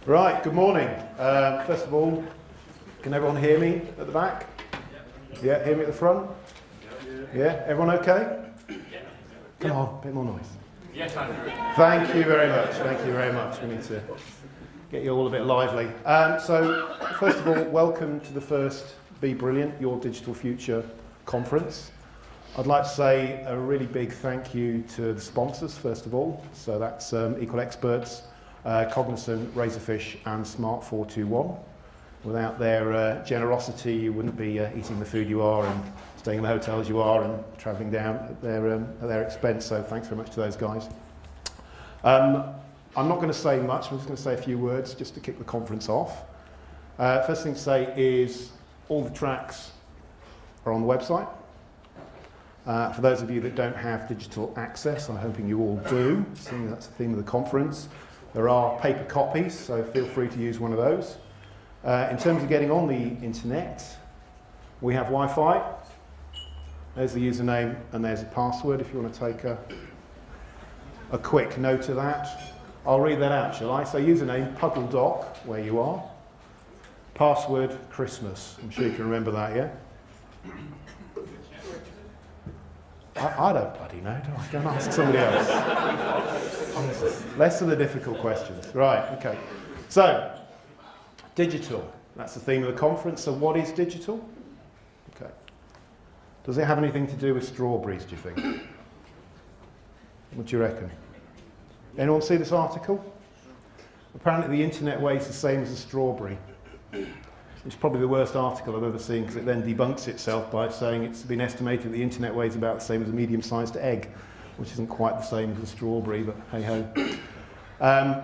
Right, good morning. First of all, can everyone hear me at the back? Yeah, hear me at the front? Yeah, everyone okay? Come on, a bit more noise. Yes, Andrew. Thank you very much, thank you very much. We need to get you all a bit lively. So, first of all, welcome to the first Be Brilliant, Your Digital Future conference. I'd like to say a really big thank you to the sponsors, first of all. So that's Equal Experts, Cognizant, Razorfish and Smart 421. Without their generosity, you wouldn't be eating the food you are and staying in the hotels you are and travelling down at their expense. So thanks very much to those guys. I'm not going to say much. I'm just going to say a few words just to kick the conference off. First thing to say is all the tracks are on the website. For those of you that don't have digital access, I'm hoping you all do, seeing that's the theme of the conference. There are paper copies, so feel free to use one of those. In terms of getting on the internet, we have Wi-Fi. There's the username and there's a password if you want to take a quick note of that. I'll read that out, shall I? So username, PuddleDoc, where you are. Password, Christmas. I'm sure you can remember that, yeah? I don't bloody know, do I? Go and ask somebody else. Less of the difficult questions. Right, okay. So, digital. That's the theme of the conference. So what is digital? Okay. Does it have anything to do with strawberries, do you think? What do you reckon? Anyone see this article? Apparently the internet weighs the same as a strawberry. It's probably the worst article I've ever seen because it then debunks itself by saying it's been estimated that the internet weighs about the same as a medium-sized egg, which isn't quite the same as a strawberry, but hey-ho.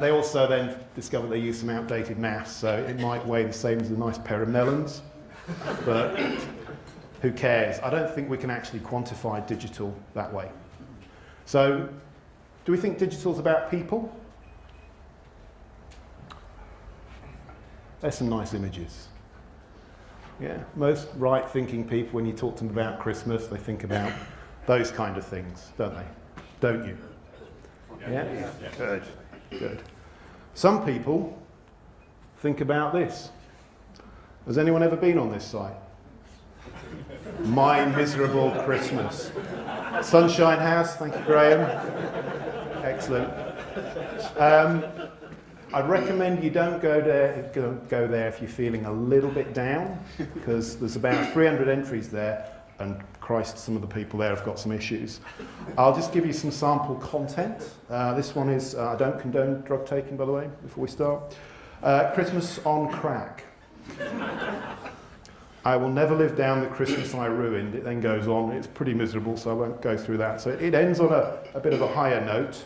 They also then discovered they used some outdated maths, so it might weigh the same as a nice pair of melons, but who cares? I don't think we can actually quantify digital that way. So, do we think digital's about people? There's some nice images. Yeah, most right-thinking people, when you talk to them about Christmas, they think about those kind of things, don't they? Don't you? Yeah? Good. Good. Some people think about this. Has anyone ever been on this site? My Miserable Christmas. Sunshine House, thank you, Graham. Excellent. I'd recommend you don't go there if you're feeling a little bit down, because there's about 300 entries there, and Christ, some of the people there have got some issues. I'll just give you some sample content. This one is, I don't condone drug taking, by the way, before we start. Christmas on crack. I will never live down the Christmas I ruined. It then goes on. It's pretty miserable, so I won't go through that. So it ends on a bit of a higher note.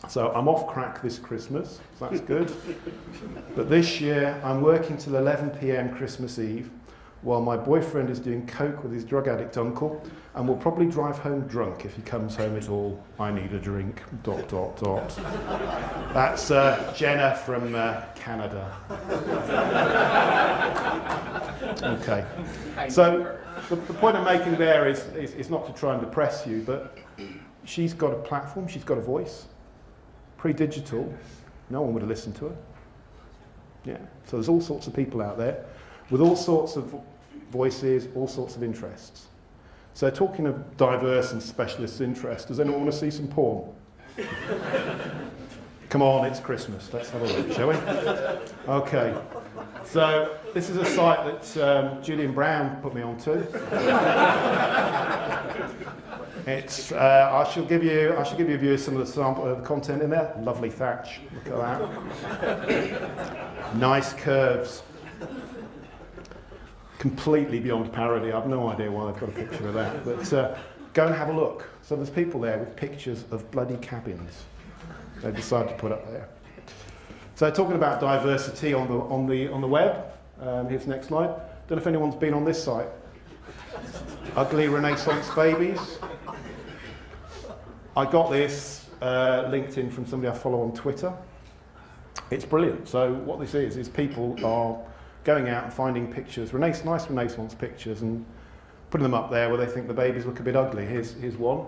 So I'm off crack this Christmas, so that's good. But this year, I'm working till 11 p.m. Christmas Eve, while my boyfriend is doing coke with his drug addict uncle, and will probably drive home drunk if he comes home at all. I need a drink, ... That's Jenna from Canada. Okay. So the point I'm making there is not to try and depress you, but she's got a platform, she's got a voice. Pre-digital, no one would have listened to her. Yeah. So there's all sorts of people out there with all sorts of voices, all sorts of interests. So talking of diverse and specialist interests, does anyone want to see some porn? Come on, it's Christmas. Let's have a look, shall we? Okay. So this is a site that Julian Brown put me onto. It's, I shall give you a view of some of the sample content in there. Lovely thatch, look at that. Nice curves. Completely beyond parody. I've no idea why they've got a picture of that, but go and have a look. So there's people there with pictures of bloody cabins they've decided to put up there. So talking about diversity on the web. Here's the next slide. Don't know if anyone's been on this site. Ugly Renaissance babies. I got this LinkedIn from somebody I follow on Twitter. It's brilliant. So what this is people are going out and finding pictures, nice Renaissance pictures, and putting them up there where they think the babies look a bit ugly. Here's one.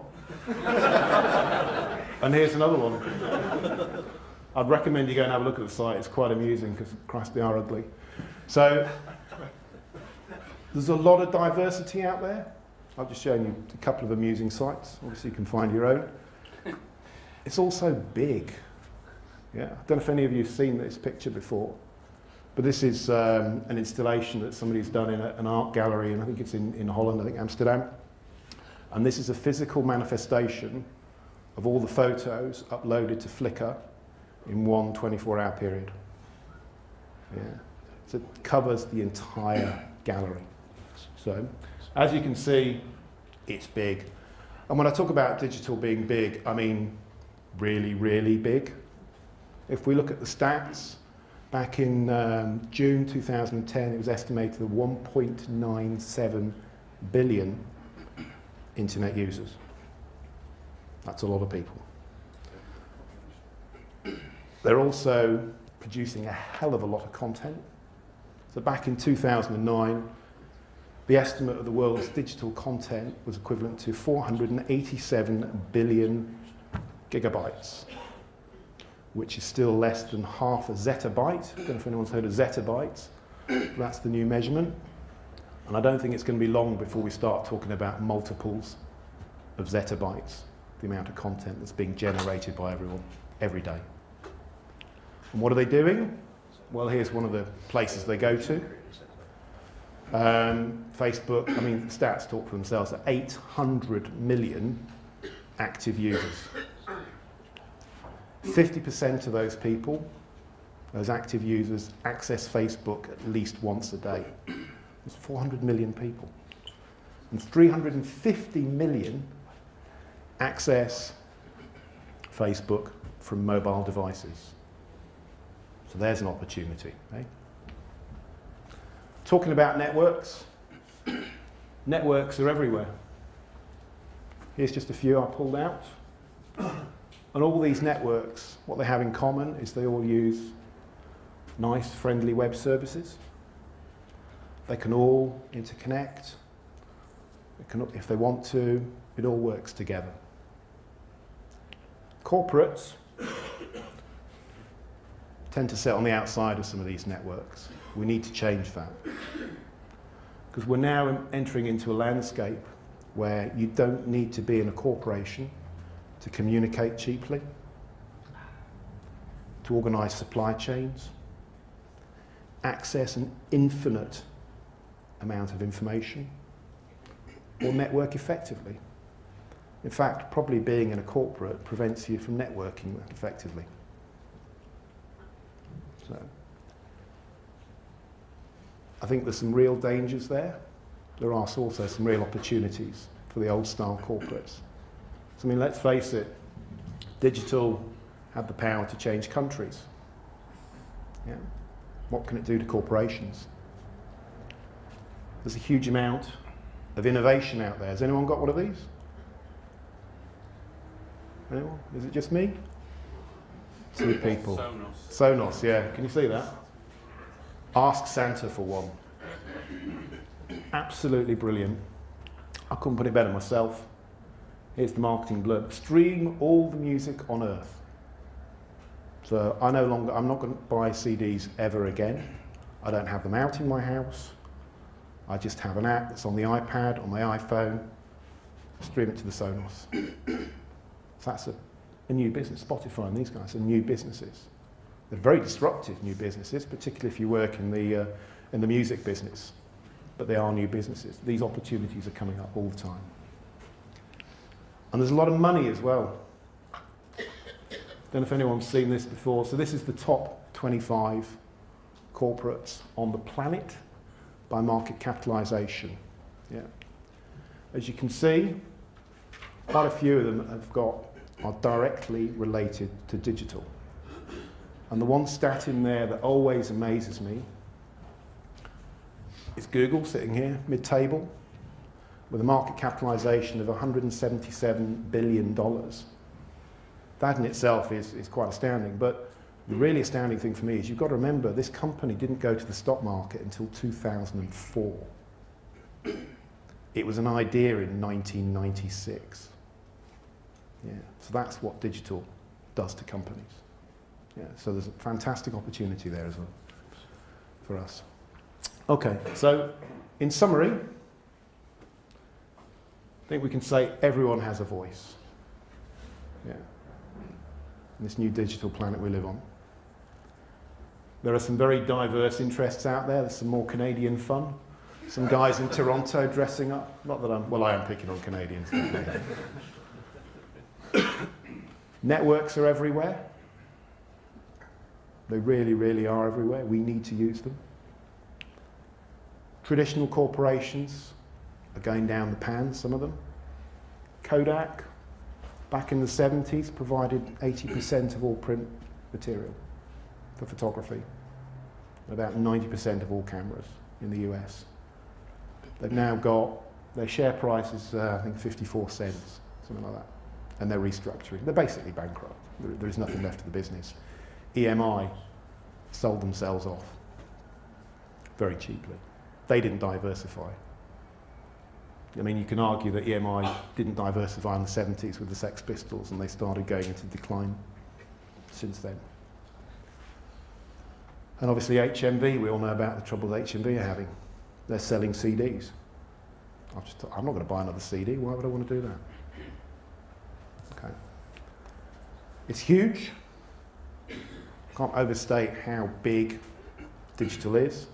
And here's another one. I'd recommend you go and have a look at the site. It's quite amusing because, Christ, they are ugly. So there's a lot of diversity out there. I've just shown you a couple of amusing sites. Obviously, you can find your own. It's also big. Yeah, I don't know if any of you have seen this picture before, but this is an installation that somebody's done in an art gallery, and I think it's in Holland, I think Amsterdam. And this is a physical manifestation of all the photos uploaded to Flickr in one 24-hour period. Yeah. So it covers the entire gallery. So, as you can see, it's big. And when I talk about digital being big, I mean really, really big. If we look at the stats, back in June 2010, it was estimated that 1.97 billion internet users. That's a lot of people. They're also producing a hell of a lot of content. So back in 2009, the estimate of the world's digital content was equivalent to 487 billion gigabytes, which is still less than half a zettabyte. I don't know if anyone's heard of zettabytes. That's the new measurement. And I don't think it's going to be long before we start talking about multiples of zettabytes, the amount of content that's being generated by everyone every day. And what are they doing? Well, here's one of the places they go to. Facebook, I mean, the stats talk for themselves, 800 million active users. 50% of those people, those active users, access Facebook at least once a day. There's 400 million people. And 350 million access Facebook from mobile devices. So there's an opportunity. Eh? Talking about networks, networks are everywhere. Here's just a few I pulled out. And all these networks, what they have in common is they all use nice, friendly web services. They can all interconnect. They can, if they want to, it all works together. Corporates tend to sit on the outside of some of these networks. We need to change that. Because we're now entering into a landscape where you don't need to be in a corporation to communicate cheaply, to organise supply chains, access an infinite amount of information, or network effectively. In fact, probably being in a corporate prevents you from networking that effectively. So, I think there's some real dangers there. There are also some real opportunities for the old-style corporates. So, I mean, let's face it, digital had the power to change countries. Yeah. What can it do to corporations? There's a huge amount of innovation out there. Has anyone got one of these? Anyone? Is it just me? Two people. Sonos, yeah. Can you see that? Ask Santa for one. Absolutely brilliant. I couldn't put it better myself. Here's the marketing blurb. Stream all the music on earth. So I'm not going to buy CDs ever again. I don't have them out in my house. I just have an app that's on the iPad, on my iPhone. Stream it to the Sonos. So that's a new business. Spotify and these guys are new businesses. They're very disruptive new businesses, particularly if you work in the music business. But they are new businesses. These opportunities are coming up all the time. And there's a lot of money as well. Don't know if anyone's seen this before. So this is the top 25 corporates on the planet by market capitalisation. Yeah. As you can see, quite a few of them are directly related to digital. And the one stat in there that always amazes me is Google sitting here, mid-table, with a market capitalisation of $177 billion. That in itself is quite astounding, but the really astounding thing for me is you've got to remember this company didn't go to the stock market until 2004. It was an idea in 1996. Yeah, so that's what digital does to companies. Yeah, so there's a fantastic opportunity there as well for us. Okay, so in summary, I think we can say everyone has a voice. Yeah. In this new digital planet we live on. There are some very diverse interests out there. There's some more Canadian fun. Some guys in Toronto dressing up. Not that I am picking on Canadians. Networks are everywhere. They really, really are everywhere. We need to use them. Traditional corporations are going down the pan, some of them. Kodak, back in the 70s, provided 80% of all print material for photography. About 90% of all cameras in the US. They've now got, their share price is, I think, 54 cents, something like that. And they're restructuring. They're basically bankrupt. There is nothing left of the business. EMI sold themselves off very cheaply. They didn't diversify. I mean, you can argue that EMI didn't diversify in the 70s with the Sex Pistols, and they started going into decline since then. And obviously HMV, we all know about the trouble that HMV are having. They're selling CDs. I'm not going to buy another CD. Why would I want to do that? Okay. It's huge. Can't overstate how big digital is.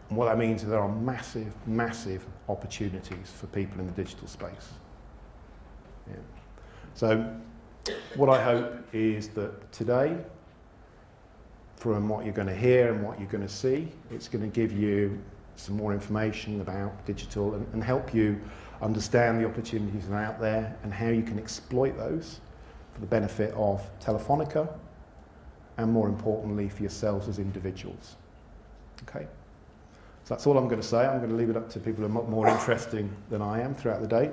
And what that means is there are massive, massive opportunities for people in the digital space. Yeah. So what I hope is that today, from what you're going to hear and what you're going to see, it's going to give you some more information about digital and help you understand the opportunities that are out there and how you can exploit those for the benefit of Telefonica and, more importantly, for yourselves as individuals. Okay? So that's all I'm going to say. I'm going to leave it up to people who are more interesting than I am throughout the day.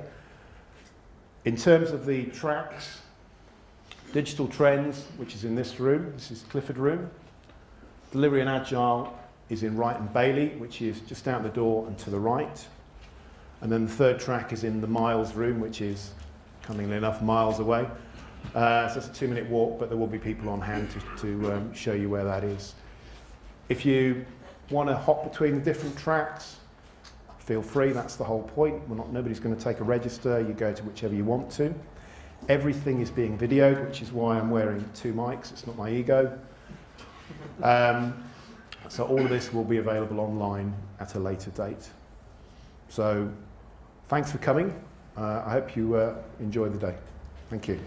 In terms of the tracks, digital trends, which is in this room, this is Clifford room. Delivery and Agile is in Wright and Bailey, which is just out the door and to the right. And then the third track is in the Miles room, which is, cunningly enough, miles away. So it's a 2-minute walk, but there will be people on hand to show you where that is. If you want to hop between the different tracks, feel free, that's the whole point. Nobody's going to take a register, you go to whichever you want to. Everything is being videoed, which is why I'm wearing 2 mics, it's not my ego. So all of this will be available online at a later date. So thanks for coming. I hope you enjoy the day. Thank you.